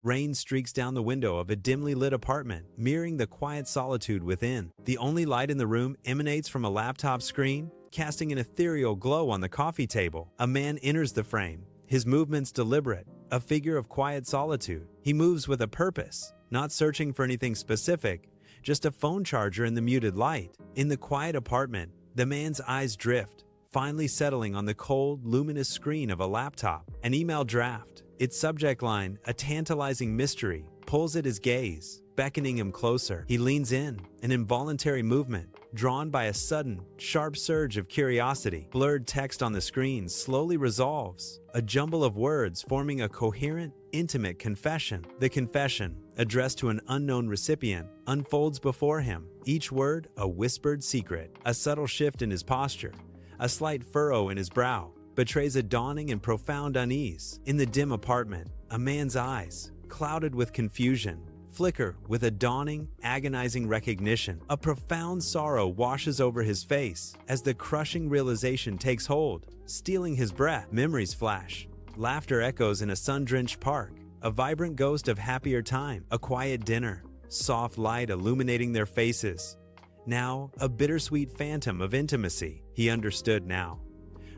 Rain streaks down the window of a dimly lit apartment, mirroring the quiet solitude within. The only light in the room emanates from a laptop screen, casting an ethereal glow on the coffee table. A man enters the frame, his movements deliberate, a figure of quiet solitude. He moves with a purpose, not searching for anything specific, just a phone charger in the muted light. In the quiet apartment, the man's eyes drift, finally settling on the cold, luminous screen of a laptop. An email draft, its subject line, a tantalizing mystery, pulls at his gaze, beckoning him closer. He leans in, an involuntary movement, drawn by a sudden, sharp surge of curiosity. Blurred text on the screen slowly resolves, a jumble of words forming a coherent, intimate confession. The confession, addressed to an unknown recipient, unfolds before him, each word a whispered secret. A subtle shift in his posture, a slight furrow in his brow, betrays a dawning and profound unease. In the dim apartment, a man's eyes, clouded with confusion, flicker with a dawning, agonizing recognition. A profound sorrow washes over his face as the crushing realization takes hold, stealing his breath. Memories flash. Laughter echoes in a sun-drenched park, a vibrant ghost of happier time. A quiet dinner, soft light illuminating their faces. Now, a bittersweet phantom of intimacy. He understood now.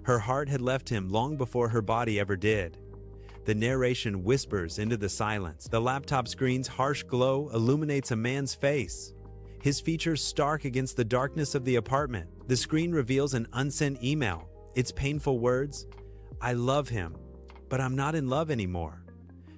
Her heart had left him long before her body ever did. The narration whispers into the silence. The laptop screen's harsh glow illuminates a man's face, his features stark against the darkness of the apartment. The screen reveals an unsent email, its painful words, "I love him, but I'm not in love anymore."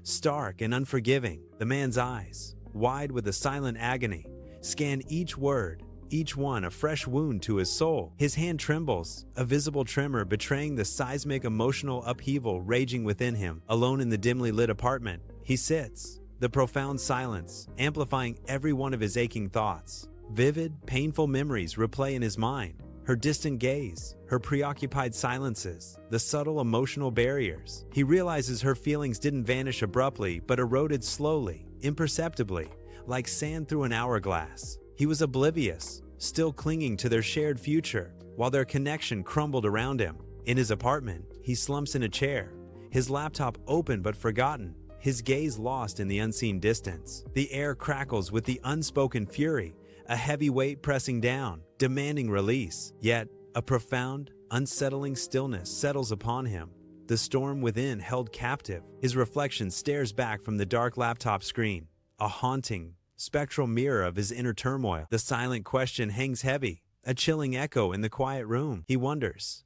Stark and unforgiving, the man's eyes, wide with a silent agony, scan each word, each one a fresh wound to his soul. His hand trembles, a visible tremor betraying the seismic emotional upheaval raging within him. Alone in the dimly lit apartment, he sits, the profound silence amplifying every one of his aching thoughts. Vivid, painful memories replay in his mind. Her distant gaze, her preoccupied silences, the subtle emotional barriers. He realizes her feelings didn't vanish abruptly, but eroded slowly, imperceptibly, like sand through an hourglass. He was oblivious, still clinging to their shared future, while their connection crumbled around him. In his apartment, he slumps in a chair, his laptop open but forgotten, his gaze lost in the unseen distance. The air crackles with the unspoken fury, a heavy weight pressing down, demanding release. Yet, a profound, unsettling stillness settles upon him. The storm within held captive. His reflection stares back from the dark laptop screen, a haunting, spectral mirror of his inner turmoil. The silent question hangs heavy, a chilling echo in the quiet room. He wonders,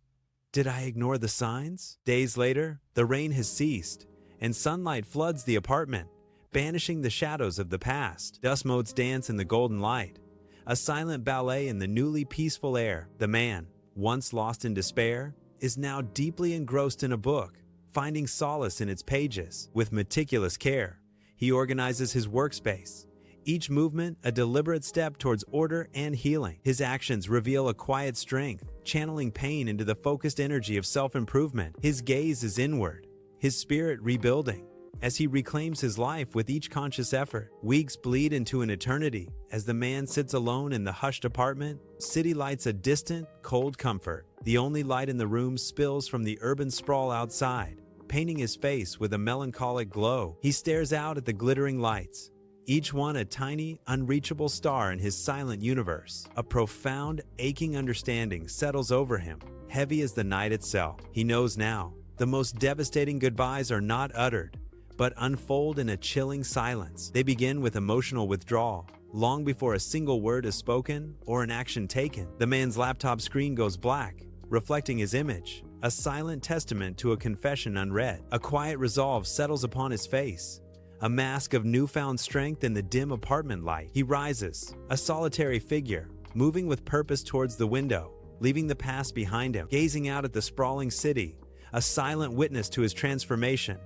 did I ignore the signs? Days later, the rain has ceased, and sunlight floods the apartment, banishing the shadows of the past. Dust motes dance in the golden light, a silent ballet in the newly peaceful air. The man, once lost in despair, is now deeply engrossed in a book, finding solace in its pages. With meticulous care, he organizes his workspace, each movement a deliberate step towards order and healing. His actions reveal a quiet strength, channeling pain into the focused energy of self-improvement. His gaze is inward, his spirit rebuilding, as he reclaims his life with each conscious effort. Weeks bleed into an eternity as the man sits alone in the hushed apartment. City lights a distant, cold comfort. The only light in the room spills from the urban sprawl outside, painting his face with a melancholic glow. He stares out at the glittering lights, each one a tiny, unreachable star in his silent universe. A profound, aching understanding settles over him, heavy as the night itself. He knows now, the most devastating goodbyes are not uttered, but unfold in a chilling silence. They begin with emotional withdrawal, long before a single word is spoken or an action taken. The man's laptop screen goes black, reflecting his image, a silent testament to a confession unread. A quiet resolve settles upon his face, a mask of newfound strength in the dim apartment light. He rises, a solitary figure, moving with purpose towards the window, leaving the past behind him. Gazing out at the sprawling city, a silent witness to his transformation.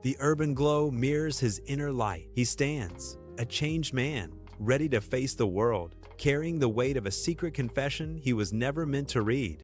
The urban glow mirrors his inner light. He stands, a changed man, ready to face the world, carrying the weight of a secret confession he was never meant to read.